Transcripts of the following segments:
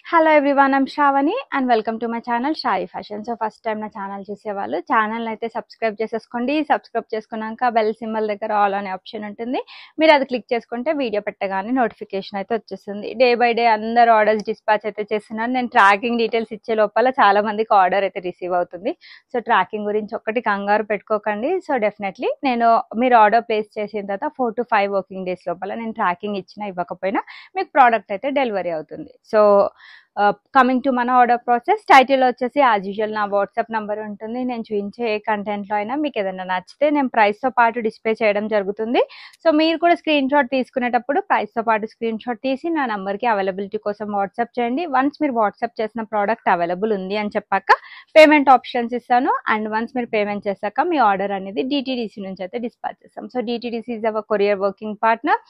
Hello everyone, I'm Shravani and welcome to my channel Shayi fashion. So first time నా channel చూసేవాళ్ళు channel అయితే subscribe చేసేసుకోండి. Subscribe చేసుకున్నాక bell symbol దగ్గర ఆల్ అనే ఆప్షన్ ఉంటుంది. మీరు అది క్లిక్ చేసుకుంటే వీడియో పెట్టగానే నోటిఫికేషన్ అయితే వచ్చేస్తుంది. డే బై డే అందరు ఆర్డర్స్ డిస్పాచ్ అయితే చేస్తున్నారు. నేను ట్రాకింగ్ డీటెయిల్స్ ఇచ్చే లోపల చాలా మందికి ఆర్డర్ అయితే రిసీవ్ అవుతుంది. సో ట్రాకింగ్ గురించి ఒక్కటి కంగారు పెట్టుకోకండి. సో డెఫినెట్లీ మీరు ఆర్డర్ ప్లేస్ చేసిన తర్వాత 4 to 5 వర్కింగ్ డేస్ లోపల నేను ట్రాకింగ్ ఇచ్చినా ఇవ్వకపోయినా మీకు ప్రోడక్ట్ అయితే డెలివరీ అవుతుంది. సో కమింగ్ టు మన ఆర్డర్ ప్రాసెస్, టైటిల్ వచ్చేసి యాజ్ యూజువల్ నా వాట్సాప్ నంబర్ ఉంటుంది. నేను చూపించే ఏ కంటెంట్లో అయినా మీకు ఏదైనా నచ్చితే నేను ప్రైస్తో పాటు డిస్ప్లే చేయడం జరుగుతుంది. సో మీరు కూడా స్క్రీన్ షాట్ తీసుకునేటప్పుడు ప్రైస్తో పాటు స్క్రీన్ షాట్ తీసి నా నంబర్కి అవైలబిలిటీ కోసం వాట్సాప్ చేయండి. వన్స్ మీరు వాట్సాప్ చేసిన ప్రోడక్ట్ అవైలబుల్ ఉంది అని చెప్పాక పేమెంట్ ఆప్షన్స్ ఇస్తాను. అండ్ వన్స్ మీరు పేమెంట్ చేశాక మీ ఆర్డర్ అనేది డిటీడీసీ నుంచి అయితే డిస్పాచ్ చేస్తాం. So DTDC is our courier working partner.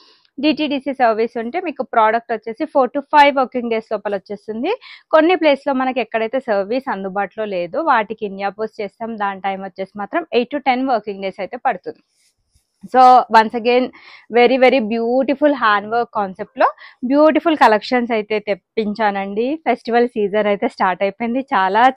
DTDC service ఉంటే మీకు ప్రోడక్ట్ వచ్చేసి 4 to 5 వర్కింగ్ డేస్ లోపల వచ్చేస్తుంది. కొన్ని ప్లేస్లో మనకి ఎక్కడైతే సర్వీస్ అందుబాటులో లేదో వాటికి ఇండియా పోస్ట్ చేస్తాం. దాని టైం వచ్చేసి మాత్రం 8 to 10 వర్కింగ్ డేస్ అయితే పడుతుంది. So once again very very beautiful hand work కాన్సెప్ట్లో బ్యూటిఫుల్ కలెక్షన్స్ అయితే తెప్పించానండి. ఫెస్టివల్ సీజన్ అయితే స్టార్ట్ అయిపోయింది.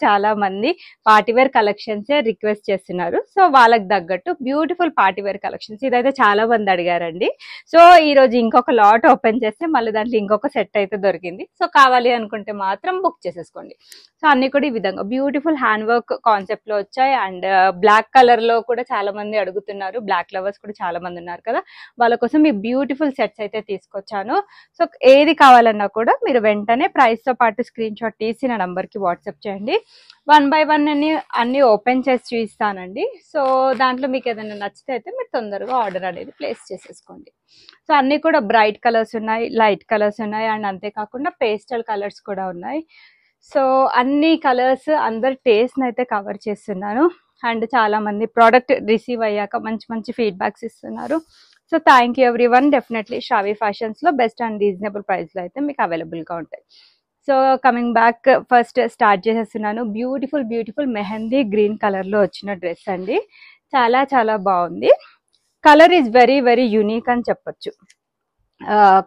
చాలా మంది పార్టీవేర్ కలెక్షన్స్ రిక్వెస్ట్ చేస్తున్నారు. సో వాళ్ళకి తగ్గట్టు బ్యూటిఫుల్ పార్టీవేర్ కలెక్షన్స్ ఇదైతే చాలా మంది అడిగారండి. సో ఈరోజు ఇంకొక లాట్ ఓపెన్ చేస్తే మళ్ళీ దాంట్లో ఇంకొక సెట్ అయితే దొరికింది. సో కావాలి అనుకుంటే మాత్రం బుక్ చేసేసుకోండి. సో అన్ని కూడా ఈ విధంగా బ్యూటిఫుల్ హ్యాండ్ వర్క్ కాన్సెప్ట్లో వచ్చాయి. అండ్ బ్లాక్ కలర్లో కూడా చాలా మంది అడుగుతున్నారు. బ్లాక్ లవర్స్ కూడా చాలా మంది ఉన్నారు కదా, వాళ్ళ కోసం ఈ బ్యూటిఫుల్ సెట్స్ అయితే తీసుకొచ్చాను. సో ఏది కావాలన్నా కూడా మీరు వెంటనే ప్రైస్ తో పాటు స్క్రీన్ షాట్ తీసి నా నంబర్ కి వాట్సాప్ చేయండి. 1 by 1 అన్ని ఓపెన్ చేసి చూపిస్తానండి. సో దాంట్లో మీకు ఏదైనా నచ్చితే అయితే మీరు తొందరగా ఆర్డర్ అనేది ప్లేస్ చేసేసుకోండి. సో అన్ని కూడా బ్రైట్ కలర్స్ ఉన్నాయి, లైట్ కలర్స్ ఉన్నాయి, అండ్ అంతేకాకుండా పేస్టల్ కలర్స్ కూడా ఉన్నాయి. సో అన్ని కలర్స్ అందరి టేస్ట్ అయితే కవర్ చేస్తున్నాను. అండ్ చాలా మంది ప్రోడక్ట్ రిసీవ్ అయ్యాక మంచి ఫీడ్బ్యాక్స్ ఇస్తున్నారు. So thank you everyone. Definitely Shavi ఫ్యాషన్స్లో బెస్ట్ అండ్ రీజనబుల్ ప్రైస్లో అయితే మీకు అవైలబుల్గా ఉంటాయి. So coming back, first start చేసేస్తున్నాను. బ్యూటిఫుల్ మెహందీ గ్రీన్ కలర్లో వచ్చిన డ్రెస్ అండి. చాలా బాగుంది. Colour is very very unique అని చెప్పొచ్చు.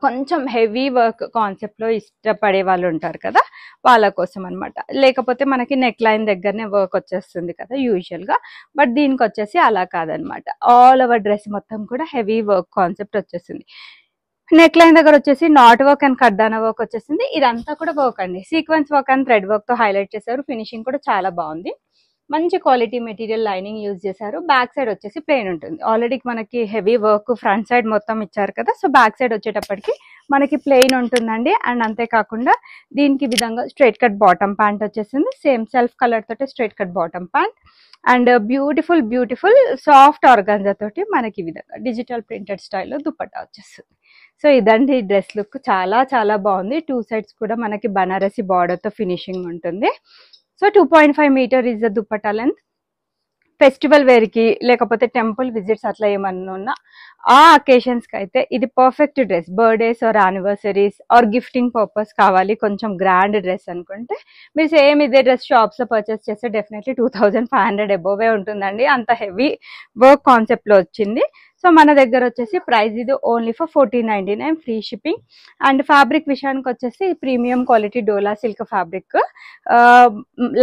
కొంచెం హెవీ వర్క్ కాన్సెప్ట్లో ఇష్టపడే వాళ్ళు ఉంటారు కదా, వాళ్ళ కోసం అనమాట. లేకపోతే మనకి నెక్ లైన్ దగ్గరనే వర్క్ వచ్చేస్తుంది కదా యూజువల్గా, బట్ దీనికి వచ్చేసి అలా కాదనమాట. ఆల్ ఓవర్ డ్రెస్ మొత్తం కూడా హెవీ వర్క్ కాన్సెప్ట్ వచ్చేసింది. నెక్ లైన్ దగ్గర వచ్చేసి నాట్ వర్క్ అండ్ కడ్డానా వర్క్ వచ్చేసింది. ఇదంతా కూడా వర్క్ అండి, sequence work and thread work తో హైలైట్ చేశారు. ఫినిషింగ్ కూడా చాలా బాగుంది. మంచి క్వాలిటీ మెటీరియల్ లైనింగ్ యూజ్ చేశారు. బ్యాక్ సైడ్ వచ్చేసి ప్లెయిన్ ఉంటుంది. ఆల్రెడీ మనకి హెవీ వర్క్ ఫ్రంట్ సైడ్ మొత్తం ఇచ్చారు కదా, సో బ్యాక్ సైడ్ వచ్చేటప్పటికి మనకి ప్లెయిన్ ఉంటుందండి. అండ్ అంతేకాకుండా దీనికి విధంగా స్ట్రైట్ కట్ బాటమ్ ప్యాంట్ వచ్చేసింది. సేమ్ సెల్ఫ్ కలర్ తోటి straight cut bottom pant and beautiful soft organza తోటి మనకి విధంగా డిజిటల్ ప్రింటెడ్ స్టైల్లో దుపట్టా వచ్చేస్తుంది. సో ఇదండి డ్రెస్ లుక్. చాలా బాగుంది. 2 సైడ్స్ కూడా మనకి బనారసి బార్డర్ తో ఫినిషింగ్ ఉంటుంది. So 2.5 metre is the dupatta length. Festival wear కి లేకపోతే టెంపుల్ విజిట్స్ అట్లా ఏమన్నా ఉన్నా ఆ అకేషన్స్ కి అయితే ఇది perfect dress. Birthdays or anniversaries or gifting purpose కావాలి కొంచెం గ్రాండ్ డ్రెస్ అనుకుంటే మీరు సేమ్ ఇదే డ్రెస్ షాప్స్ లో పర్చేస్ చేస్తే డెఫినెట్లీ 2500 అబోవే ఉంటుందండి. అంత హెవీ వర్క్ కాన్సెప్ట్ లో వచ్చింది. సో మన దగ్గర వచ్చేసి ప్రైస్ ఇది only for 1499, free shipping. And fabric విషయానికి వచ్చేసి premium quality dola silk fabric,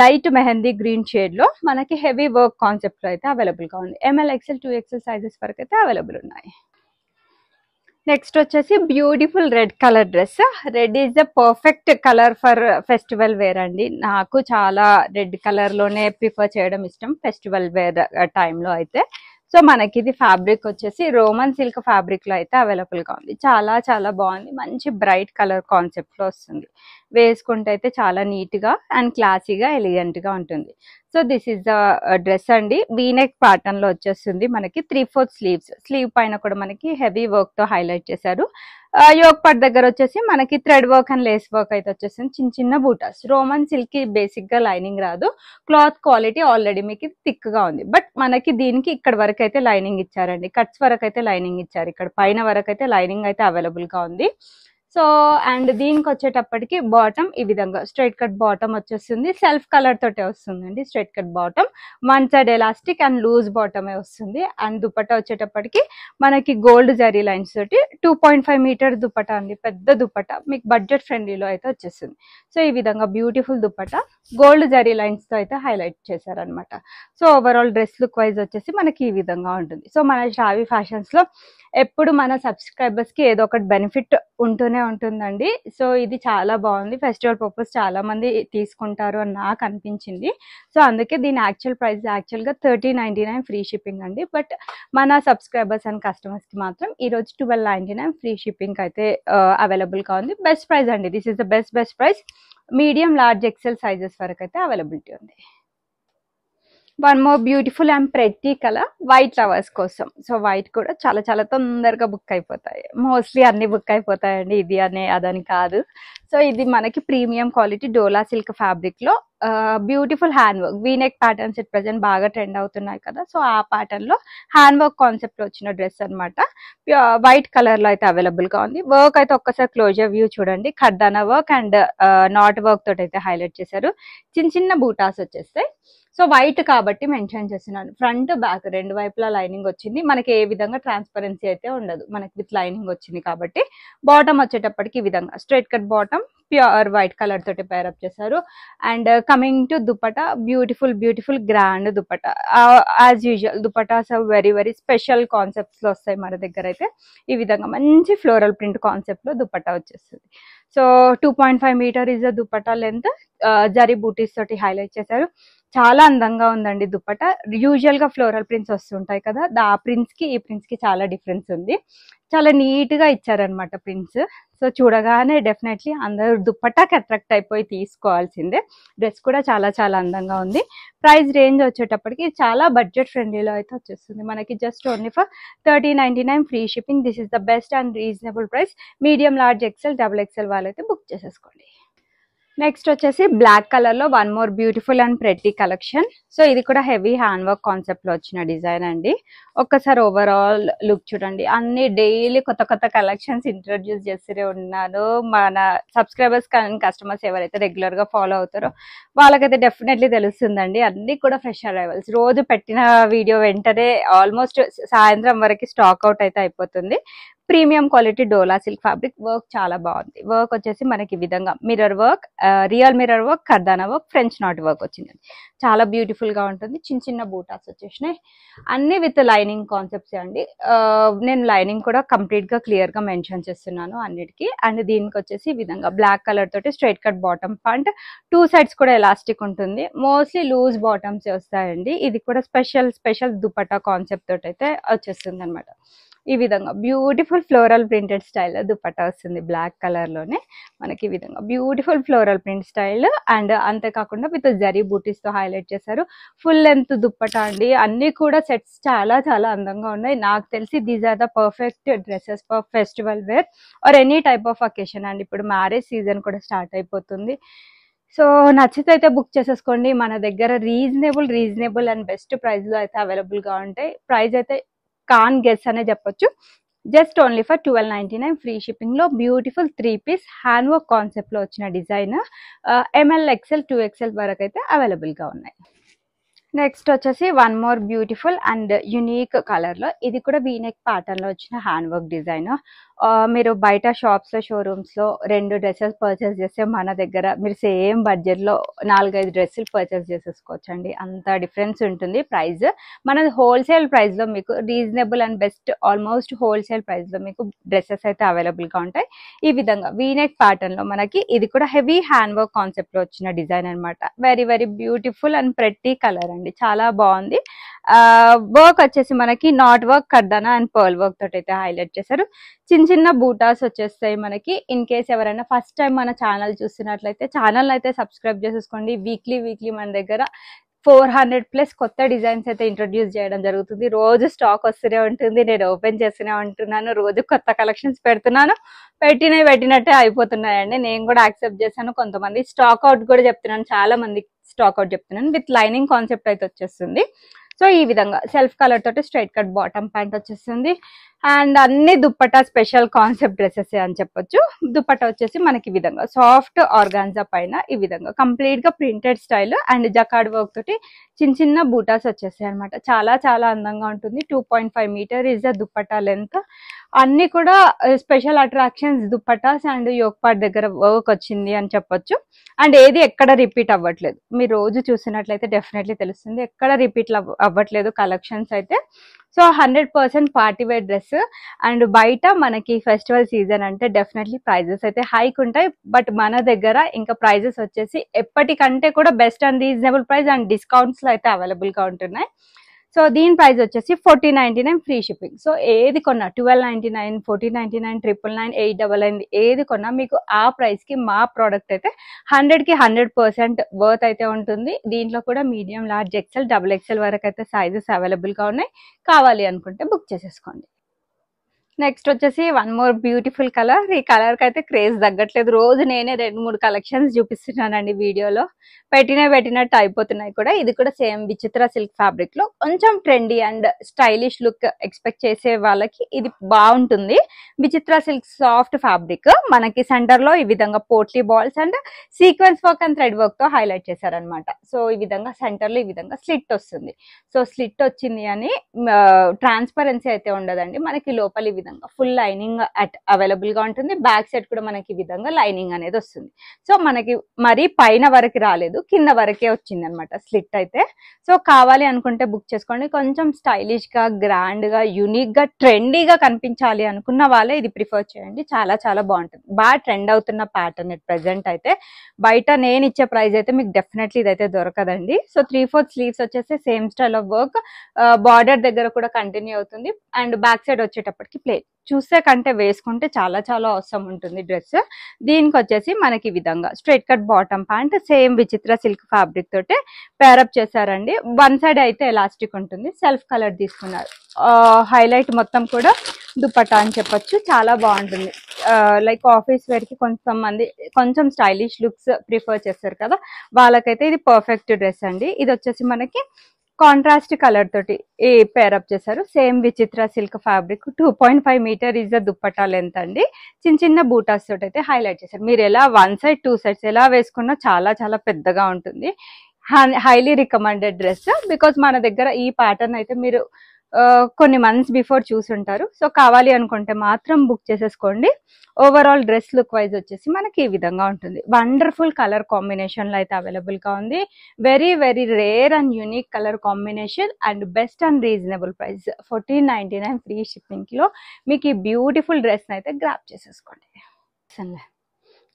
light mehndi green shade లో మనకి హెవీ వర్క్ కాన్సెప్ట్ లో అయితే అవైలబుల్ గా ఉంది. ML XL 2XL సైజెస్ వరకు అయితే అవైలబుల్ ఉన్నాయి. నెక్స్ట్ వచ్చేసి beautiful red colour dress. Red is the perfect colour for festival wear అండి. నాకు చాలా రెడ్ కలర్ లోనే ప్రిఫర్ చేయడం ఇష్టం ఫెస్టివల్ వేర్ టైంలో అయితే. సో మనకి ఇది ఫ్యాబ్రిక్ వచ్చేసి రోమన్ సిల్క్ ఫ్యాబ్రిక్ లో అయితే అవైలబుల్ గా ఉంది. చాలా బాగుంది. మంచి బ్రైట్ కలర్ కాన్సెప్ట్ లో వస్తుంది. వేసుకుంటే అయితే చాలా నీట్ గా అండ్ క్లాసీగా ఎలిగెంట్ గా ఉంటుంది. So this is the dress అండి. వీనెక్ ప్యాటర్న్ లో వచ్చేస్తుంది. మనకి 3/4 స్లీవ్స్, స్లీవ్ పైన కూడా మనకి హెవీ వర్క్ తో హైలైట్ చేశారు. యోక్ పార్ట్ దగ్గర వచ్చేసి మనకి thread work and lace work అయితే వచ్చేసింది. చిన్న బూటాస్. రోమన్ సిల్క్ కి బేసిక్ గా లైనింగ్ రాదు. క్లాత్ క్వాలిటీ ఆల్రెడీ మీకు థిక్ గా ఉంది. బట్ మనకి దీనికి ఇక్కడ వరకు అయితే లైనింగ్ ఇచ్చారండి. కట్స్ వరకు అయితే లైనింగ్ ఇచ్చారు. ఇక్కడ పైన వరకు అయితే లైనింగ్ అయితే అవైలబుల్ గా ఉంది. సో అండ్ దీనికి వచ్చేటప్పటికి బాటమ్ ఈ విధంగా స్ట్రైట్ కట్ బాటమ్ వచ్చేస్తుంది, సెల్ఫ్ కలర్ తోటే వస్తుందండి straight cut bottom, one side elastic and loose బాటమే వస్తుంది. అండ్ దుపట్టా వచ్చేటప్పటికి మనకి గోల్డ్ జరీ లైన్స్ తోటి 2.5 మీటర్ దుపట్టా అండి, పెద్ద దుపట్టా, మీకు బడ్జెట్ ఫ్రెండ్లీలో అయితే వచ్చేస్తుంది. సో ఈ విధంగా beautiful dupatta gold zari lines తో అయితే హైలైట్ చేశారనమాట. So overall dress look wise వచ్చేసి మనకి ఈ విధంగా ఉంటుంది. సో మన శ్రావి ఫ్యాషన్స్ లో ఎప్పుడు మన సబ్స్క్రైబర్స్ కి ఏదో ఒకటి బెనిఫిట్ ఉంటూనే ఉంటుందండి. సో ఇది చాలా బాగుంది, ఫెస్టివల్ పర్పస్ చాలా మంది తీసుకుంటారు అని నాకు అనిపించింది. సో అందుకే దీని యాక్చువల్ ప్రైస్ యాక్చువల్గా 3099 ఫ్రీ షిప్పింగ్ అండి. బట్ మన సబ్స్క్రైబర్స్ అండ్ కస్టమర్స్ కి మాత్రం ఈరోజు 1299 ఫ్రీ షిప్పింగ్ అయితే అవైలబుల్ గా ఉంది. బెస్ట్ ప్రైస్ అండి, this is the best price. Medium large XL sizes వరకు అయితే అవైలబిలిటీ ఉంది. One more beautiful and pretty colour white lovers కోసం. సో వైట్ కూడా చాలా చాలా తొందరగా బుక్ అయిపోతాయి, మోస్ట్లీ అన్ని బుక్ అయిపోతాయండి, ఇది అనే అదని కాదు. సో ఇది మనకి premium quality dola silk fabric లో beautiful hand work V-neck patterns it present బాగా ట్రెండ్ అవుతున్నాయి కదా. సో ఆ ప్యాటర్న్ లో హ్యాండ్ వర్క్ కాన్సెప్ట్ లో వచ్చిన డ్రెస్ అనమాట. వైట్ కలర్ లో అయితే అవైలబుల్ గా ఉంది. వర్క్ అయితే ఒక్కసారి క్లోజర్ వ్యూ చూడండి, ఖర్దానా వర్క్ అండ్ నాట్ వర్క్ తోటి అయితే హైలైట్ చేశారు. చిన్న చిన్న బూటాస్ వచ్చేస్తాయి. సో వైట్ కాబట్టి మెన్షన్ చేస్తున్నాను, ఫ్రంట్ బ్యాక్ రెండు వైపులా లైనింగ్ వచ్చింది. మనకి ఏ విధంగా ట్రాన్స్పరెన్సీ అయితే ఉండదు, మనకి విత్ లైనింగ్ వచ్చింది కాబట్టి. బాటమ్ వచ్చేటప్పటికి ఈ విధంగా straight cut bottom pure white colour తోటి పేరప్ చేశారు. And coming to dupatta, beautiful grand dupatta. As usual dupattas very very special concepts లో వస్తాయి మన దగ్గర అయితే. ఈ విధంగా మంచి ఫ్లోరల్ ప్రింట్ కాన్సెప్ట్ లో దుపట్టా వచ్చేస్తుంది. So 2.5 metre is the dupatta length, zari బూటీస్ తోటి హైలైట్ చేశారు. చాలా అందంగా ఉందండి దుపట్టా. యూజువల్ గా ఫ్లోరల్ ప్రింట్స్ వస్తుంటాయి కదా, ఆ ప్రింట్స్ కి ఈ ప్రింట్స్ కి చాలా డిఫరెన్స్ ఉంది. చాలా నీట్ గా ఇచ్చారనమాట ప్రింట్స్. సో చూడగానే డెఫినెట్లీ అందరూ దుపట్టాకి అట్రాక్ట్ అయిపోయి తీసుకోవాల్సిందే. డ్రెస్ కూడా చాలా చాలా అందంగా ఉంది. ప్రైస్ రేంజ్ వచ్చేటప్పటికి చాలా బడ్జెట్ ఫ్రెండ్లీలో అయితే వచ్చేస్తుంది మనకి, just only for 3099 free shipping. This is the best and reasonable price. Medium large XL double XL వాళ్ళైతే బుక్ చేసేసుకోండి. నెక్స్ట్ వచ్చేసి బ్లాక్ కలర్ లో one more beautiful and pretty collection. So ఇది కూడా హెవీ హ్యాండ్ వర్క్ కాన్సెప్ట్ లో వచ్చిన design అండి. ఒక్కసారి ఓవరాల్ లుక్ చూడండి, అన్ని డైలీ కొత్త కొత్త కలెక్షన్స్ ఇంట్రొడ్యూస్ చేస్తూనే ఉన్నాను. మన సబ్స్క్రైబర్స్ కస్టమర్స్ ఎవరైతే రెగ్యులర్ గా ఫాలో అవుతారో వాళ్ళకైతే డెఫినెట్లీ తెలుస్తుందండి. అన్ని కూడా ఫ్రెష్ అరైవల్స్, రోజు పెట్టిన వీడియో వెంటనే ఆల్మోస్ట్ సాయంత్రం వరకు స్టాక్ అవుట్ అయితే అయిపోతుంది. Premium quality dola silk fabric, work చాలా బాగుంది. వర్క్ వచ్చేసి మనకి ఈ విధంగా mirror work, real mirror work, కర్దానా వర్క్, ఫ్రెంచ్ నాట్ వర్క్ వచ్చింది. చాలా బ్యూటిఫుల్ గా ఉంటుంది. చిన్న చిన్న బూటాస్ వచ్చేసినాయి, అన్ని విత్ లైనింగ్ కాన్సెప్ట్స్ అండి. నేను లైనింగ్ కూడా కంప్లీట్ గా క్లియర్ గా మెన్షన్ చేస్తున్నాను అన్నిటికీ. అండ్ దీనికి వచ్చేసి ఈ విధంగా బ్లాక్ కలర్ తోటి straight cut bottom pant, two sides కూడా ఎలాస్టిక్ ఉంటుంది. మోస్ట్లీ లూజ్ బాటమ్స్ వస్తాయండి. ఇది కూడా స్పెషల్ దుపట్టా కాన్సెప్ట్ తోటి అయితే వచ్చేస్తుంది అనమాట. ఈ విధంగా beautiful floral printed style dupatta వస్తుంది, బ్లాక్ కలర్ లోనే మనకి ఈ విధంగా beautiful floral print style. And అంతేకాకుండా విత్ జరీ బూటీస్ తో హైలైట్ చేశారు. ఫుల్ లెంత్ దుపట్టా అండి, అన్ని కూడా సెట్స్ చాలా చాలా అందంగా ఉన్నాయి. నాకు తెలిసి these are the perfect dresses for festival wear or any type of occasion అండి. ఇప్పుడు మ్యారేజ్ సీజన్ కూడా స్టార్ట్ అయిపోతుంది. సో నచ్చితే అయితే బుక్ చేసేసుకోండి. మన దగ్గర రీజనబుల్ అండ్ బెస్ట్ ప్రైస్ లో అయితే అవైలబుల్ గా ఉంటాయి. ప్రైస్ అయితే కాన్ గెస్ అనే చెప్పొచ్చు. Just only for 1299 free shipping లో beautiful 3 piece hand work concept లో వచ్చిన డిజైన్ ML XL 2XL వరకు అయితే అవైలబుల్ గా ఉన్నాయి. నెక్స్ట్ వచ్చేసి one more beautiful and unique colour లో, ఇది కూడా వీనెక్ ప్యాటర్న్ లో వచ్చిన హ్యాండ్ వర్క్ డిజైన్. మీరు బయట షాప్స్ లో షోరూమ్స్ లో 2 డ్రెస్సెస్ పర్చేస్ చేస్తే మన దగ్గర మీరు సేమ్ బడ్జెట్ లో 4-5 డ్రెస్సులు పర్చేస్ చేసేసుకోవచ్చు అండి. అంత డిఫరెన్స్ ఉంటుంది ప్రైస్. మనది హోల్సేల్ ప్రైస్ లో మీకు reasonable and best almost wholesale price లో మీకు డ్రెస్సెస్ అయితే అవైలబుల్ గా ఉంటాయి. ఈ విధంగా వీనెక్ ప్యాటర్న్ లో మనకి ఇది కూడా హెవీ హ్యాండ్ వర్క్ కాన్సెప్ట్ లో వచ్చిన డిజైన్ అనమాట. Very beautiful and pretty colour అండి, చాలా బాగుంది. వర్క్ వచ్చేసి మనకి నాట్ వర్క్, కర్దానా అండ్ పర్ల్ వర్క్ తోటి అయితే హైలైట్ చేశారు. చిన్న బూటాస్ వచ్చేస్తాయి మనకి. ఇన్ కేస్ ఎవరైనా ఫస్ట్ టైం మన ఛానల్ చూస్తున్నట్లయితే ఛానల్ అయితే సబ్స్క్రైబ్ చేసేసుకోండి. వీక్లీ మన దగ్గర 400+ కొత్త డిజైన్స్ అయితే ఇంట్రొడ్యూస్ చేయడం జరుగుతుంది. రోజు స్టాక్ వస్తూనే ఉంటుంది, నేను ఓపెన్ చేస్తూనే ఉంటున్నాను, రోజు కొత్త కలెక్షన్స్ పెడుతున్నాను. పెట్టినట్టే అయిపోతున్నాయండి. నేను కూడా యాక్సెప్ట్ చేశాను. కొంతమంది స్టాక్ అవుట్ కూడా చెప్తున్నాను, చాలా మంది స్టాక్ అవుట్ చెప్తున్నాను. విత్ లైనింగ్ కాన్సెప్ట్ అయితే వచ్చేస్తుంది. సో ఈ విధంగా సెల్ఫ్ కలర్ తోటి స్ట్రైట్ కట్ బాటమ్ ప్యాంట్ వచ్చేస్తుంది. అండ్ అన్ని దుప్పట్టా స్పెషల్ కాన్సెప్ట్ డ్రెస్సెస్ అని చెప్పొచ్చు. దుప్పట్టా వచ్చేసి మనకి ఈ విధంగా సాఫ్ట్ ఆర్గాన్జా పైన ఈ విధంగా కంప్లీట్ గా printed style and jacquard work తోటి చిన్న చిన్న బూటాస్ వచ్చేసాయి అనమాట. చాలా చాలా అందంగా ఉంటుంది. 2.5 metre is the dupatta length. అన్ని కూడా special attractions dupattas and yoke part దగ్గర వర్క్ వచ్చింది అని చెప్పొచ్చు. అండ్ ఏది ఎక్కడ రిపీట్ అవ్వట్లేదు. మీరు రోజు చూసినట్లయితే డెఫినెట్లీ తెలుస్తుంది, ఎక్కడ రిపీట్ అవ్వట్లేదు కలెక్షన్స్ అయితే. So 100% party wear dress. And బయట మనకి ఫెస్టివల్ సీజన్ అంటే డెఫినెట్లీ ప్రైజెస్ అయితే హైక్ ఉంటాయి. బట్ మన దగ్గర ఇంకా ప్రైజెస్ వచ్చేసి ఎప్పటికంటే కూడా best and reasonable price and discounts లో అయితే అవైలబుల్ గా ఉంటున్నాయి. సో దీని ప్రైస్ వచ్చేసి 1499 ఫ్రీ షిప్పింగ్. సో ఏది కొన్నా 1299, 1499, 999, 899 ఏది కొన్నా మీకు ఆ ప్రైస్ కి మా ప్రోడక్ట్ అయితే 100కి 100% వర్త్ అయితే ఉంటుంది. దీంట్లో కూడా medium, large, XL, double XL వరకు అయితే సైజెస్ అవైలబుల్ గా ఉన్నాయి. కావాలి అనుకుంటే బుక్ చేసేసుకోండి. నెక్స్ట్ వచ్చేసి వన్ మోర్ బ్యూటిఫుల్ కలర్. ఈ కలర్ కి అయితే క్రేజ్ తగ్గట్లేదు. రోజు నేనే 2-3 కలెక్షన్స్ చూపిస్తున్నానండి వీడియోలో. పెట్టినట్టు అయిపోతున్నాయి కూడా. ఇది కూడా సేమ్ విచిత్ర సిల్క్ ఫ్యాబ్రిక్ లో కొంచెం trendy and stylish look expect చేసే వాళ్ళకి ఇది బాగుంటుంది. విచిత్ర సిల్క్ సాఫ్ట్ ఫ్యాబ్రిక్ మనకి సెంటర్ లో ఈ విధంగా potli balls and sequence work and thread work తో హైలైట్ చేశారనమాట. సో ఈ విధంగా సెంటర్ లో ఈ విధంగా స్లిట్ వస్తుంది. సో స్లిట్ వచ్చింది అని ట్రాన్స్పరెన్సీ అయితే ఉండదండి. మనకి లోపల ఈ విధంగా ఫుల్ లైనింగ్ అవైలబుల్ గా ఉంటుంది. బ్యాక్ సైడ్ కూడా మనకి ఈ విధంగా లైనింగ్ అనేది వస్తుంది. సో మనకి మరి పైన వరకు రాలేదు, కింద వరకే వచ్చింది అనమాట స్లిట్ అయితే. సో కావాలి అనుకుంటే బుక్ చేసుకోండి. కొంచెం స్టైలిష్ గా, గ్రాండ్ గా, యూనిక్ గా, ట్రెండీగా కనిపించాలి అనుకున్న వాళ్ళే ఇది ప్రిఫర్ చేయండి. చాలా చాలా బాగుంటుంది. బాగా ట్రెండ్ అవుతున్న ప్యాటర్న్ ప్రెసెంట్ అయితే. బయట నేను ఇచ్చే ప్రైస్ అయితే మీకు డెఫినెట్లీ ఇదైతే దొరకదండి. సో 3/4 స్లీవ్స్ వచ్చేసి same style of work, border దగ్గర కూడా కంటిన్యూ అవుతుంది. అండ్ బ్యాక్ సైడ్ వచ్చేటప్పటికి ప్లేన్. చూసే కంటే వేసుకుంటే చాలా చాలా అవసరం ఉంటుంది డ్రెస్. దీనికి వచ్చేసి మనకి ఈ విధంగా straight cut bottom pant same Vichitra silk fabric తోటి పేరప్ చేశారండి. వన్ సైడ్ అయితే ఎలాస్టిక్ ఉంటుంది. సెల్ఫ్ కలర్ తీసుకున్నారు. హైలైట్ మొత్తం కూడా దుపట్టా అని చెప్పొచ్చు. చాలా బాగుంటుంది. లైక్ ఆఫీస్ వేర్ కి కొంతమంది కొంచెం స్టైలిష్ లుక్స్ ప్రిఫర్ చేస్తారు కదా, వాళ్ళకైతే ఇది పర్ఫెక్ట్ డ్రెస్ అండి. ఇది వచ్చేసి మనకి కాంట్రాస్ట్ కలర్ తోటి ఈ పేరప్ చేశారు. Same Vichitra silk fabric. 2.5 metre is the dupatta length అండి. చిన్న చిన్న బూటాస్ తోటి అయితే హైలైట్ చేశారు. మీరు ఎలా 1 సైడ్ 2 సైడ్స్ ఎలా వేసుకున్నా చాలా చాలా పెద్దగా ఉంటుంది. Highly recommended dress. బికాస్ మన దగ్గర ఈ ప్యాటర్న్ అయితే మీరు కొన్ని మంత్స్ బిఫోర్ చూసుంటారు. సో కావాలి అనుకుంటే మాత్రం బుక్ చేసేసుకోండి. ఓవరాల్ డ్రెస్ లుక్ వైజ్ వచ్చేసి మనకి ఈ విధంగా ఉంటుంది. వండర్ఫుల్ కలర్ కాంబినేషన్ లో అయితే అవైలబుల్ గా ఉంది. Very very rare and unique colour combination and best and reasonable price 1499 free shipping లో మీకు ఈ బ్యూటిఫుల్ డ్రెస్ అయితే గ్రాప్ చేసేసుకోండి.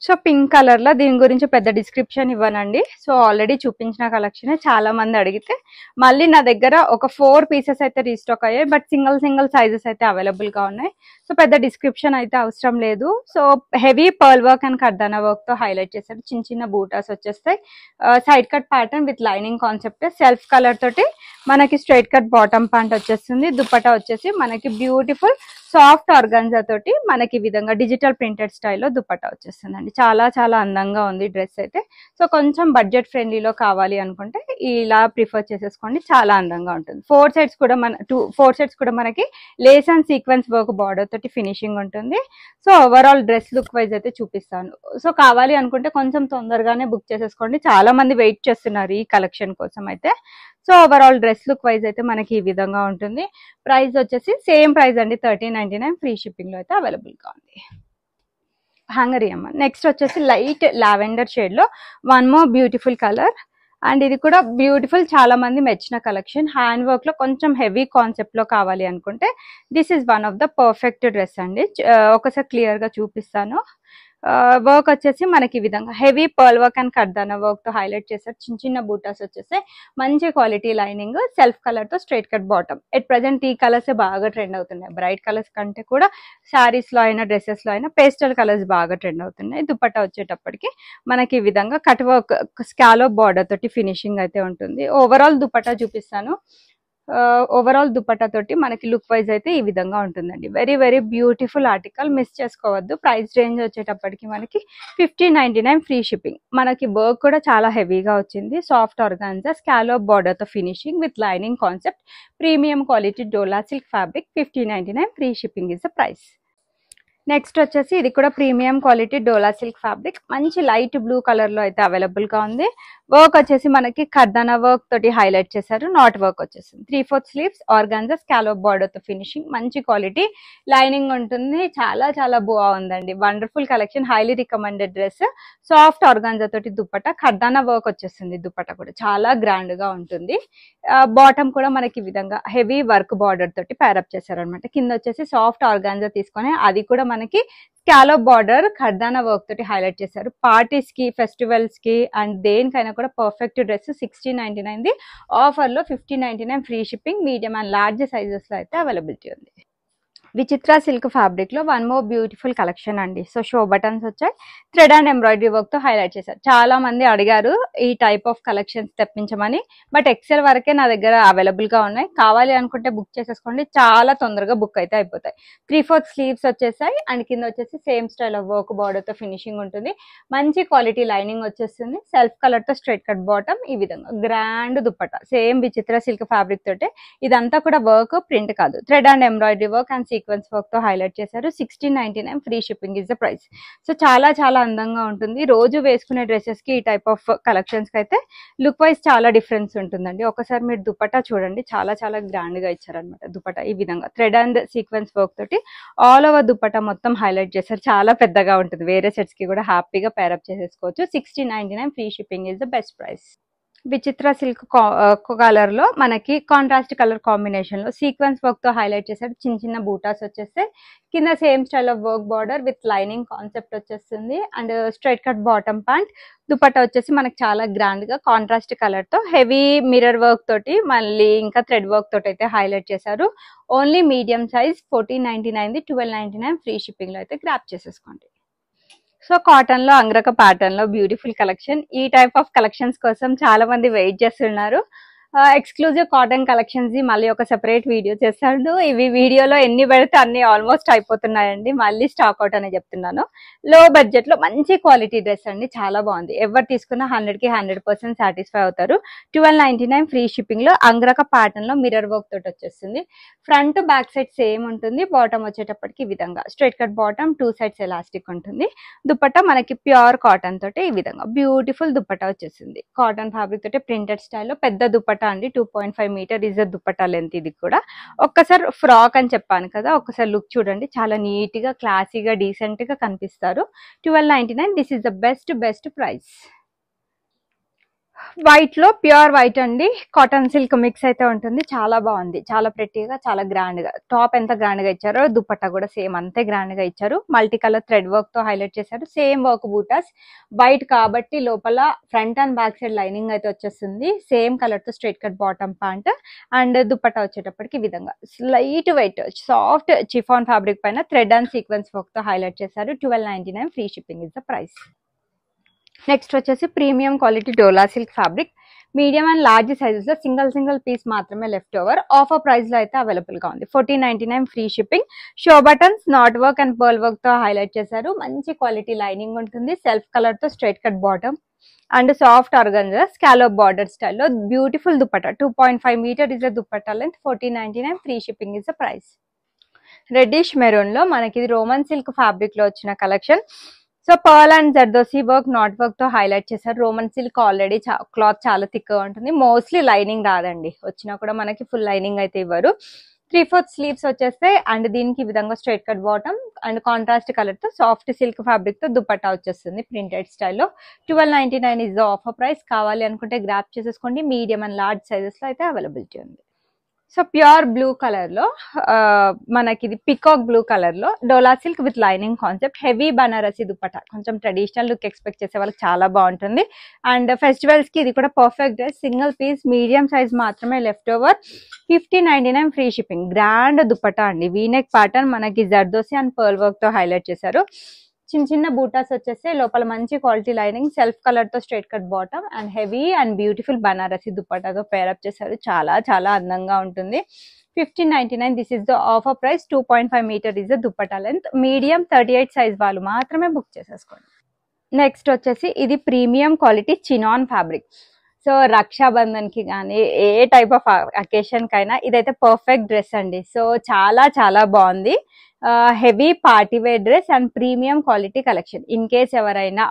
సో పింక్ కలర్ లో దీని గురించి పెద్ద డిస్క్రిప్షన్ ఇవ్వనండి. సో ఆల్రెడీ చూపించిన కలెక్షన్ చాలా మంది అడిగితే మళ్ళీ నా దగ్గర ఒక 4 పీసెస్ అయితే రీస్టాక్ అయ్యాయి. బట్ సింగిల్ సైజెస్ అయితే అవైలబుల్ గా ఉన్నాయి. సో పెద్ద డిస్క్రిప్షన్ అయితే అవసరం లేదు. So heavy pearl work and కర్దానా వర్క్ తో హైలైట్ చేశారు. చిన్న చిన్న బూటాస్ వచ్చేస్తాయి. Side cut pattern with lining concept. Self colour తోటి మనకి స్ట్రైట్ కట్ బాటమ్ ప్యాంట్ వచ్చేస్తుంది. దుపట్టా వచ్చేసి మనకి బ్యూటిఫుల్ సాఫ్ట్ ఆర్గాన్జా తోటి మనకి ఈ విధంగా డిజిటల్ ప్రింటెడ్ స్టైల్లో దుపట్టా వచ్చేస్తుందండి. చాలా చాలా అందంగా ఉంది డ్రెస్ అయితే. సో కొంచెం బడ్జెట్ ఫ్రెండ్లీలో కావాలి అనుకుంటే ఇలా ప్రిఫర్ చేసేసుకోండి. చాలా అందంగా ఉంటుంది. 4 సైడ్స్ కూడా మనకి Lay's and sequence work border తోటి ఫినిషింగ్ ఉంటుంది. So overall dress look wise అయితే చూపిస్తాను. సో కావాలి అనుకుంటే కొంచెం తొందరగానే బుక్ చేసేసుకోండి. చాలా మంది వెయిట్ చేస్తున్నారు ఈ కలెక్షన్ కోసం అయితే. So overall dress look wise అయితే మనకి ఈ విధంగా ఉంటుంది. ప్రైస్ వచ్చేసి సేమ్ ప్రైస్ అండి, 1399 ఫ్రీ షిప్పింగ్ లో అయితే అవైలబుల్ గా ఉంది. హ్యాంగరీ అమ్మ. నెక్స్ట్ వచ్చేసి లైట్ లావెండర్ షేడ్ లో one more beautiful colour. And ఇది కూడా బ్యూటిఫుల్, చాలా మంది మెచ్చిన కలెక్షన్. హ్యాండ్ వర్క్ లో కొంచెం హెవీ కాన్సెప్ట్ లో కావాలి అనుకుంటే this is one of the perfect dress అండి. ఒకసారి క్లియర్ గా చూపిస్తాను. వర్క్ వచ్చేసి మనకి ఈ విధంగా హెవీ పర్ల్ వర్క్ అండ్ కర్దానా వర్క్ తో హైలైట్ చేశారు. చిన్న చిన్న బూటాస్ వచ్చేసి మంచి క్వాలిటీ లైనింగ్, సెల్ఫ్ కలర్ తో straight cut bottom. At present ఈ కలర్స్ బాగా ట్రెండ్ అవుతున్నాయి. బ్రైట్ కలర్స్ కంటే కూడా శారీస్ లో అయినా డ్రెస్సెస్ లో అయినా పేస్టల్ కలర్స్ బాగా ట్రెండ్ అవుతున్నాయి. దుపట్టా వచ్చేటప్పటికి మనకి ఈ విధంగా కట్ వర్క్ స్కాలోప్ బార్డర్ తోటి ఫినిషింగ్ అయితే ఉంటుంది. ఓవరాల్ దుపట్టా చూపిస్తాను. ఓవరాల్ దుపట్టా తోటి మనకి లుక్ వైజ్ అయితే ఈ విధంగా ఉంటుందండి. Very very beautiful article, miss చేసుకోవద్దు. ప్రైస్ రేంజ్ వచ్చేటప్పటికి మనకి 1599 ఫ్రీ షిప్పింగ్. మనకి వర్క్ కూడా చాలా హెవీగా వచ్చింది. సాఫ్ట్ ఆర్గాన్జా స్కాలోప్ బార్డర్ తో finishing with lining concept, premium quality dola silk fabric. 1599 free shipping is the price. Next వచ్చేసి ఇది కూడా premium quality dola silk fabric, మంచి లైట్ బ్లూ కలర్ లో అయితే అవైలబుల్ గా ఉంది. వర్క్ వచ్చేసి మనకి కర్దానా వర్క్ తోటి హైలైట్ చేశారు. నాట్ వర్క్ వచ్చేసింది. 3/4 స్లీవ్స్, ఆర్గాన్జా స్కాలోప్ బార్డర్ తో ఫినిషింగ్, మంచి క్వాలిటీ లైనింగ్ ఉంటుంది. చాలా చాలా బాగుందండి. Wonderful collection, highly recommended dress. Soft organza తోటి దుపట్టా, కర్దానా వర్క్ వచ్చేస్తుంది. దుపట్టా కూడా చాలా గ్రాండ్ గా ఉంటుంది. బాటమ్ కూడా మనకి ఈ విధంగా హెవీ వర్క్ బార్డర్ తోటి ప్యారప్ చేశారనమాట. కింద వచ్చేసి సాఫ్ట్ ఆర్గాన్జా తీసుకొని అది కూడా మనకి స్కాలోప్ బార్డర్ కర్దానా వర్క్ తోటి హైలైట్ చేశారు. పార్టీస్ కి, ఫెస్టివల్స్ కి అండ్ దేనికైనా కూడా పర్ఫెక్ట్ డ్రెస్. 1699 ఆఫర్ లో 1599 free shipping. Medium and large sizes లో అయితే అవైలబిలిటీ ఉంది. విచిత్ర సిల్క్ ఫ్యాబ్రిక్ లో వన్ మోర్ బ్యూటిఫుల్ కలెక్షన్ అండి. సో షో బటన్స్ వచ్చాయి, థ్రెడ్ అండ్ ఎంబ్రాయిడరీ వర్క్ తో హైలైట్ చేశారు. చాలా మంది అడిగారు ఈ టైప్ ఆఫ్ కలెక్షన్స్ తెప్పించమని, బట్ ఎక్సెల్ వరకే నా దగ్గర అవైలబుల్ గా ఉన్నాయి. కావాలి అనుకుంటే బుక్ చేసేసుకోండి, చాలా తొందరగా బుక్ అయితే అయిపోతాయి. 3/4 స్లీవ్స్ వచ్చేసాయి అండ్ కింద వచ్చేసి same style of work border తో ఫినిషింగ్ ఉంటుంది. మంచి క్వాలిటీ లైనింగ్ వచ్చేస్తుంది. సెల్ఫ్ కలర్ తో స్ట్రైట్ కట్ బాటమ్, ఈ విధంగా grand dupatta same Vichitra silk fabric తోటే. ఇదంతా కూడా వర్క్, ప్రింట్ కాదు. Thread and embroidery work and sequence work తో హైలైట్ చేశారు. 1699 free shipping is the price. So చాలా చాలా అందంగా ఉంటుంది. రోజు వేసుకునే డ్రెస్సెస్ కి ఈ టైప్ ఆఫ్ కలెక్షన్స్ కి అయితే లుక్ వైజ్ చాలా డిఫరెన్స్ ఉంటుందండి. ఒకసారి మీరు దుపట్టా చూడండి, చాలా చాలా గ్రాండ్ గా ఇచ్చారనమాట. దుపట్టా ఈ విధంగా థ్రెడ్ అండ్ సీక్వెన్స్ వర్క్ తోటి ఆల్ ఓవర్ దుపట్టా మొత్తం హైలైట్ చేశారు. చాలా పెద్దగా ఉంటుంది. వేరే సెట్స్ కి కూడా హ్యాపీగా పేరప్ చేసేసుకోవచ్చు. 1699 free shipping is the best price. Vichitra silk colour లో మనకి కాంట్రాస్ట్ కలర్ కాంబినేషన్ లో సీక్వెన్స్ వర్క్ తో హైలైట్ చేశారు. చిన్న చిన్న బూటాస్ వచ్చేస్తే కింద same style of work border with lining concept వచ్చేస్తుంది and straight cut bottom pant. Dupatta వచ్చేసి మనకి చాలా గ్రాండ్ గా కాంట్రాస్ట్ కలర్ తో హెవీ మిర్రర్ వర్క్ తోటి మళ్ళీ ఇంకా థ్రెడ్ వర్క్ తోటి అయితే హైలైట్ చేశారు. Only medium size 1499, 1299 free shipping లో అయితే గ్రాప్ చేసేసుకోండి. సో కాటన్ లో అంగ్రక ప్యాటర్న్ లో బ్యూటిఫుల్ కలెక్షన్. ఈ టైప్ ఆఫ్ కలెక్షన్స్ కోసం చాలా మంది వెయిట్ చేస్తున్నారు. ఎక్స్క్లూజివ్ కాటన్ కలెక్షన్స్ మళ్ళీ ఒక సెపరేట్ వీడియో చేస్తాను. ఇవి వీడియోలో ఎన్ని పెడితే అన్ని ఆల్మోస్ట్ అయిపోతున్నాయండి. మళ్ళీ స్టాక్ అవుట్ అనే చెప్తున్నాను. లో బడ్జెట్ లో మంచి క్వాలిటీ డ్రెస్ అండి, చాలా బాగుంది. ఎవరు తీసుకున్నా 100కి 100% సాటిస్ఫై అవుతారు. 1299 ఫ్రీ షిప్పింగ్ లో అంగ్రక ప్యాటర్న్ లో మిర్రర్ వర్క్ తోటి వచ్చేస్తుంది. ఫ్రంట్ బ్యాక్ సైడ్ సేమ్ ఉంటుంది. బాటమ్ వచ్చేటప్పటికి ఈ విధంగా straight cut bottom, 2 sides elastic ఉంటుంది. దుపట్టా మనకి ప్యూర్ కాటన్ తోటి ఈ విధంగా బ్యూటిఫుల్ దుపట్టా వచ్చేసింది. కాటన్ ఫ్యాబ్రిక్ తోటి ప్రింటెడ్ స్టైల్లో పెద్ద దుపట్టా అండి. 2.5 మీటర్ ఇస్ దుపట్టా లెంత్. ఇది కూడా ఒక్కసారి ఫ్రాక్ అని చెప్పాను కదా, ఒక్కసారి లుక్ చూడండి. చాలా నీట్ గా, క్లాసీగా, డీసెంట్ గా కనిపిస్తారు. 1299 this is the best price. White లో ప్యూర్ వైట్ అండి, కాటన్ సిల్క్ మిక్స్ అయితే ఉంటుంది. చాలా బాగుంది, చాలా ప్రెట్టీగా, చాలా గ్రాండ్ గా. టాప్ ఎంత గ్రాండ్ గా ఇచ్చారో దుపట్టా కూడా సేమ్ అంతే గ్రాండ్ గా ఇచ్చారు. మల్టీ కలర్ థ్రెడ్ వర్క్ తో హైలైట్ చేశారు. సేమ్ వర్క్ బూటాస్, వైట్ కాబట్టి లోపల front and back side lining అయితే వచ్చేస్తుంది. సేమ్ కలర్ తో straight cut bottom pant and dupatta వచ్చేటప్పటికి ఈ విధంగా light weight soft chiffon fabric పైన థ్రెడ్ అండ్ సీక్వెన్స్ వర్క్ తో హైలైట్ చేశారు. 1299 free shipping is the price. Next వచ్చేసి premium quality dola silk fabric. Medium and large sizes లో single piece మాత్రమే left over. Offer price లో అయితే అవైలబుల్ గా ఉంది. 1499 free shipping. Show buttons, knot work and pearl work తో highlight చేశారు. మంచి క్వాలిటీ లైనింగ్ ఉంటుంది. సెల్ఫ్ కలర్ తో straight cut bottom and soft organza scallop border స్టైల్లో beautiful dupatta. 2.5 metre is the dupatta length. 1499 free shipping is the price. Reddish maroon లో మనకి ఇది roman silk fabric లో వచ్చిన collection. So pearl and zardosi work, knot work తో highlight చేశారు. Roman silk already cloth చాలా thick గా ఉంటుంది. మోస్ట్లీ లైనింగ్ రాదండి, వచ్చినా కూడా మనకి ఫుల్ లైనింగ్ అయితే ఇవ్వరు. 3/4 స్లీవ్స్ వచ్చేస్తే అండ్ దీనికి ఈ విధంగా straight cut bottom and contrast colour తో సాఫ్ట్ సిల్క్ ఫ్యాబ్రిక్ తో దుపట్టా వచ్చేస్తుంది ప్రింటెడ్ స్టైల్లో. 1299 ఇస్ ద ఆఫర్ ప్రైస్. కావాలి అనుకుంటే గ్రాప్ చేసేసుకోండి. మీడియం అండ్ లార్జ్ సైజెస్ లో అయితే అవైలబిలిటీ ఉంది. సో ప్యూర్ బ్లూ కలర్ లో మనకి ఇది పికాక్ బ్లూ కలర్ లో dola silk with lining concept, heavy Banarasi dupatta. కొంచెం ట్రెడిషనల్ లుక్ ఎక్స్పెక్ట్ చేసే వాళ్ళకి చాలా బాగుంటుంది. అండ్ ఫెస్టివల్స్ కి ఇది కూడా perfect dress. Single piece medium size మాత్రమే left over. 1599 free shipping. Grand dupatta అండి. వీనెక్ ప్యాటర్న్ మనకి జర్దోసి అండ్ పర్ల్ వర్క్ తో హైలైట్ చేశారు. చిన్న చిన్న బూటాస్ వచ్చేస్తే లోపల మంచి క్వాలిటీ లైనింగ్, సెల్ఫ్ కలర్ తో straight cut bottom and heavy and beautiful Banarasi దుపట్టాతో పేరప్ చేశారు. చాలా చాలా అందంగా ఉంటుంది. 1599. This is the offer price. 2.5 metre is the dupatta length. Medium 38 size వాళ్ళు మాత్రమే బుక్ చేసేసుకోండి. నెక్స్ట్ వచ్చేసి ఇది premium quality chinon fabric. So Rakshabandhan కి కానీ ఏ టైప్ ఆఫ్ అకేషన్ కైనా ఇదైతే పర్ఫెక్ట్ డ్రెస్ అండి. సో చాలా చాలా బాగుంది. Heavy party wear dress and premium quality collection. In case ఎవరైనా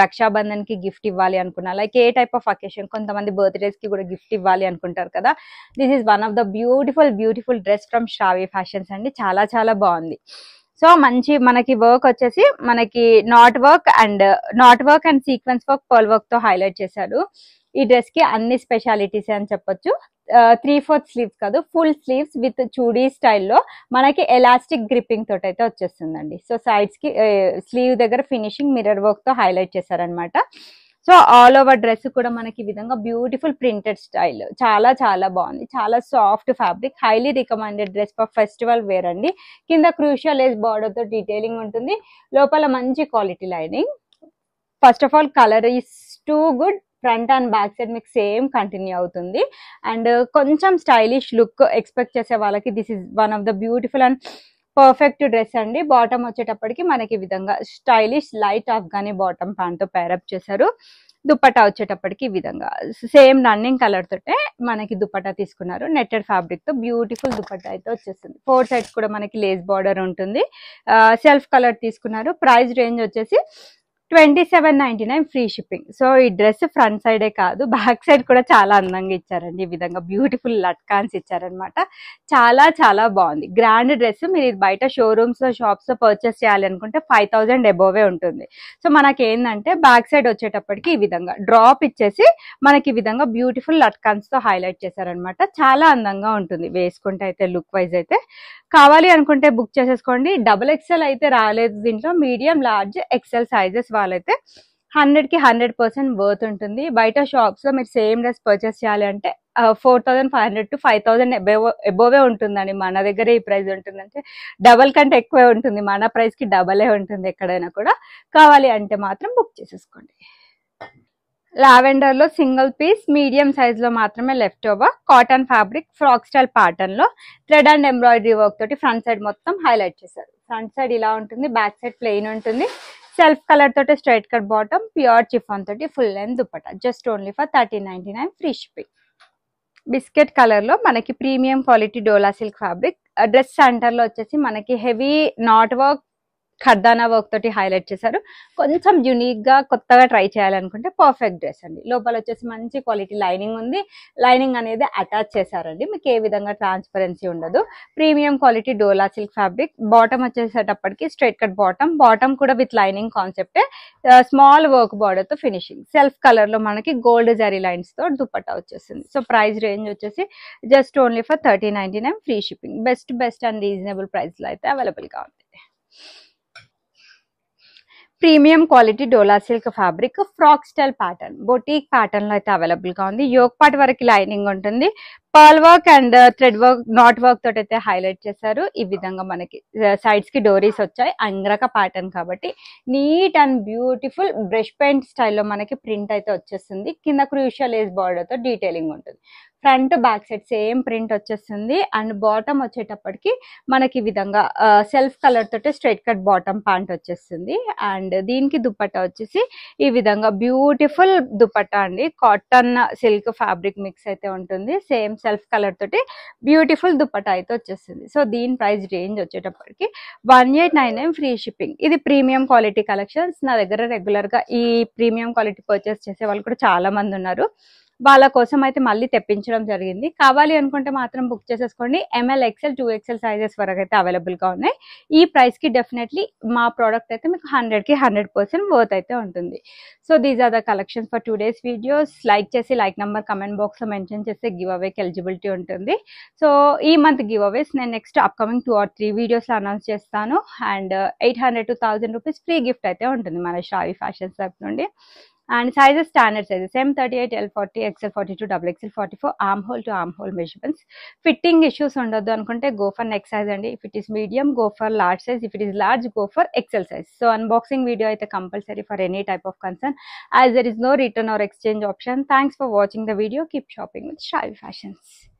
రక్షాబంధన్ కి గిఫ్ట్ ఇవ్వాలి అనుకున్నా, like a type of occasion, కొంతమంది బర్త్డేస్ కి కూడా గిఫ్ట్ ఇవ్వాలి అనుకుంటారు కదా, this is one of the beautiful dress from Shravya fashions అండి. చాలా చాలా బాగుంది. సో మంచి మనకి వర్క్ వచ్చేసి మనకి knot work and sequence work, pearl work తో హైలైట్ చేశారు. ఈ డ్రెస్ కి అన్ని స్పెషాలిటీస్ అని చెప్పొచ్చు. 3/4 స్లీవ్స్ కాదు, ఫుల్ స్లీవ్స్ విత్ చూడీ స్టైల్లో మనకి ఎలాస్టిక్ గ్రిప్పింగ్ తోటి అయితే వచ్చేస్తుందండి. సో సైడ్స్ కి స్లీవ్ దగ్గర ఫినిషింగ్ మిర్రర్ వర్క్ తో హైలైట్ చేశారనమాట. సో ఆల్ ఓవర్ డ్రెస్ కూడా మనకి ఈ విధంగా బ్యూటిఫుల్ ప్రింటెడ్ స్టైల్, చాలా చాలా బాగుంది. చాలా soft fabric, highly recommended dress for festival wear అండి. కింద క్రూషియల్ లేస్ బార్డర్ తో డీటెయిలింగ్ ఉంటుంది. లోపల మంచి quality lining. First of all colour is too good. Front and back side మీకు సేమ్ కంటిన్యూ అవుతుంది. అండ్ కొంచెం స్టైలిష్ లుక్ ఎక్స్పెక్ట్ చేసే వాళ్ళకి this is one of the beautiful and perfect dress అండి. బాటమ్ వచ్చేటప్పటికి మనకి ఈ విధంగా stylish light Afghani bottom pant తో పేరప్ చేశారు. దుపట్టా వచ్చేటప్పటికి ఈ విధంగా సేమ్ రన్నింగ్ కలర్ తోటే మనకి దుపట్టా తీసుకున్నారు. నెట్టెడ్ ఫ్యాబ్రిక్ తో బ్యూటిఫుల్ దుపట్టా అయితే వచ్చేస్తుంది. 4 సైడ్స్ కూడా మనకి లేస్ బార్డర్ ఉంటుంది. సెల్ఫ్ కలర్ తీసుకున్నారు. ప్రైస్ రేంజ్ వచ్చేసి 2799 ఫ్రీ షిప్పింగ్. సో ఈ డ్రెస్ ఫ్రంట్ సైడే కాదు, బ్యాక్ సైడ్ కూడా చాలా అందంగా ఇచ్చారండి. ఈ విధంగా బ్యూటిఫుల్ లట్కాన్స్ ఇచ్చారనమాట. చాలా చాలా బాగుంది. Grand dress. మీరు ఇది బయట షోరూమ్స్ లో షాప్స్ లో పర్చేస్ చేయాలి అనుకుంటే 5000 అబోవే ఉంటుంది. సో మనకి ఏంటంటే బ్యాక్ సైడ్ వచ్చేటప్పటికి ఈ విధంగా డ్రాప్ ఇచ్చేసి మనకి ఈ విధంగా బ్యూటిఫుల్ లట్కాన్స్ తో హైలైట్ చేశారనమాట. చాలా అందంగా ఉంటుంది వేసుకుంటే అయితే. లుక్ వైజ్ అయితే కావాలి అనుకుంటే బుక్ చేసేసుకోండి. XXL అయితే రాలేదు దీంట్లో. మీడియం, లార్జ్, XL సైజెస్ వాళ్ళైతే 100కి 100% వర్త్ ఉంటుంది. బయట షాప్స్ లో మీరు సేమ్ డ్రెస్ పర్చేస్ చేయాలి అంటే 4500 to 5000 అబోవే ఉంటుందండి. మన దగ్గర ఈ ప్రైస్ ఉంటుందంటే డబల్ కంటే ఎక్కువే ఉంటుంది. మన ప్రైస్ కి డబలే ఉంటుంది ఎక్కడైనా కూడా. కావాలి అంటే మాత్రం బుక్ చేసేసుకోండి. లావెండర్ లో సింగిల్ పీస్ మీడియం సైజ్ లో మాత్రమే left over cotton fabric, frock style pattern లో థ్రెడ్ అండ్ ఎంబ్రాయిడరీ వర్క్ తోటి ఫ్రంట్ సైడ్ మొత్తం హైలైట్ చేశారు. ఫ్రంట్ సైడ్ ఇలా ఉంటుంది, బ్యాక్ సైడ్ ప్లెయిన్ ఉంటుంది. సెల్ఫ్ కలర్ తోటి straight cut bottom, pure chiffon తోటి full length dupatta. Just only for 1399 free shipping. Biscuit colour లో మనకి premium quality dola silk fabric. Dress centre లో వచ్చేసి మనకి హెవీ నాట్ వర్క్, ఖర్దానా వర్క్ తోటి హైలైట్ చేశారు. కొంచెం యూనిక్ గా కొత్తగా ట్రై చేయాలనుకుంటే పర్ఫెక్ట్ డ్రెస్ అండి. లోపల వచ్చేసి మంచి క్వాలిటీ లైనింగ్ ఉంది. లైనింగ్ అనేది అటాచ్ చేశారండి. మీకు ఏ విధంగా ట్రాన్స్పరెన్సీ ఉండదు. Premium quality dola silk fabric. Bottom వచ్చేసేటప్పటికి స్ట్రైట్ కట్ బాటమ్ కూడా with lining concept. Small work border తో ఫినిషింగ్. సెల్ఫ్ కలర్ లో మనకి గోల్డ్ జరీ లైన్స్ తో దుపట్టా వచ్చేస్తుంది. సో ప్రైస్ రేంజ్ వచ్చేసి just only for 1399 free shipping. Best and reasonable price లో అయితే అవైలబుల్ గా ఉంది. Premium quality dola silk fabric, frock style pattern, boutique pattern లో అయితే అవైలబుల్ గా ఉంది. యోక్ పార్ట్ వరకు లైనింగ్ ఉంటుంది. Pearl work and thread work, knot work తోటి అయితే హైలైట్ చేశారు. ఈ విధంగా మనకి సైడ్స్ కి డోరీస్ వచ్చాయి. అంగ్రక ప్యాటర్న్ కాబట్టి neat and beautiful brush paint స్టైల్లో మనకి ప్రింట్ అయితే వచ్చేస్తుంది. కింద క్రూషియల్ లేస్ బార్డర్ తో డీటెయిలింగ్ ఉంటుంది. Front back side same print వచ్చేస్తుంది. అండ్ బాటమ్ వచ్చేటప్పటికి మనకి ఈ విధంగా సెల్ఫ్ కలర్ తోటి స్ట్రైట్ కట్ బాటమ్ ప్యాంట్ వచ్చేస్తుంది. అండ్ దీనికి దుపట్టా వచ్చేసి ఈ విధంగా బ్యూటిఫుల్ దుపట్టా అండి. కాటన్ సిల్క్ ఫ్యాబ్రిక్ మిక్స్ అయితే ఉంటుంది. సేమ్ సెల్ఫ్ కలర్ తోటి బ్యూటిఫుల్ దుపట్టా అయితే వచ్చేస్తుంది. సో దీని ప్రైస్ రేంజ్ వచ్చేటప్పటికి 1899 ఫ్రీ షిప్పింగ్. ఇది ప్రీమియం క్వాలిటీ కలెక్షన్స్. నా దగ్గర రెగ్యులర్ గా ఈ ప్రీమియం క్వాలిటీ పర్చేస్ చేసే వాళ్ళు కూడా చాలా మంది ఉన్నారు. వాళ్ళ కోసం అయితే మళ్ళీ తెప్పించడం జరిగింది. కావాలి అనుకుంటే మాత్రం బుక్ చేసేసుకోండి. ML, XL, 2XL సైజెస్ వరకు అయితే అవైలబుల్ గా ఉన్నాయి. ఈ ప్రైస్ కి డెఫినెట్లీ మా ప్రోడక్ట్ అయితే మీకు 100కి 100% వర్త్ అయితే ఉంటుంది. So these are the collections for today's videos. Like చేసి లైక్ నెంబర్ కమెంట్ బాక్స్ లో మెన్షన్ చేస్తే గివ్ అవేకి ఎలిజిబిలిటీ ఉంటుంది. సో ఈ మంత్ గివ్ అవేస్ నేను నెక్స్ట్ అప్కమింగ్ 2 or 3 వీడియోస్ లో అనౌన్స్ చేస్తాను. And 800 to 1000 rupees free gift అయితే ఉంటుంది మన శ్రావ్య ఫ్యాషన్స్ తరఫు నుండి. And sizes standard sizes M38, L40, XL42, XXL 44, arm hole to arm hole measurements. Fitting issues ఉండొద్దు అనుకుంటే గో ఫర్ నెక్ సైజ్ అండి. If it is medium go for large size, if it is large go for XL size. So unboxing video అయితే compulsory for any type of concern, as there is no return or exchange option. Thanks for watching the video. Keep shopping with Shravi Fashions.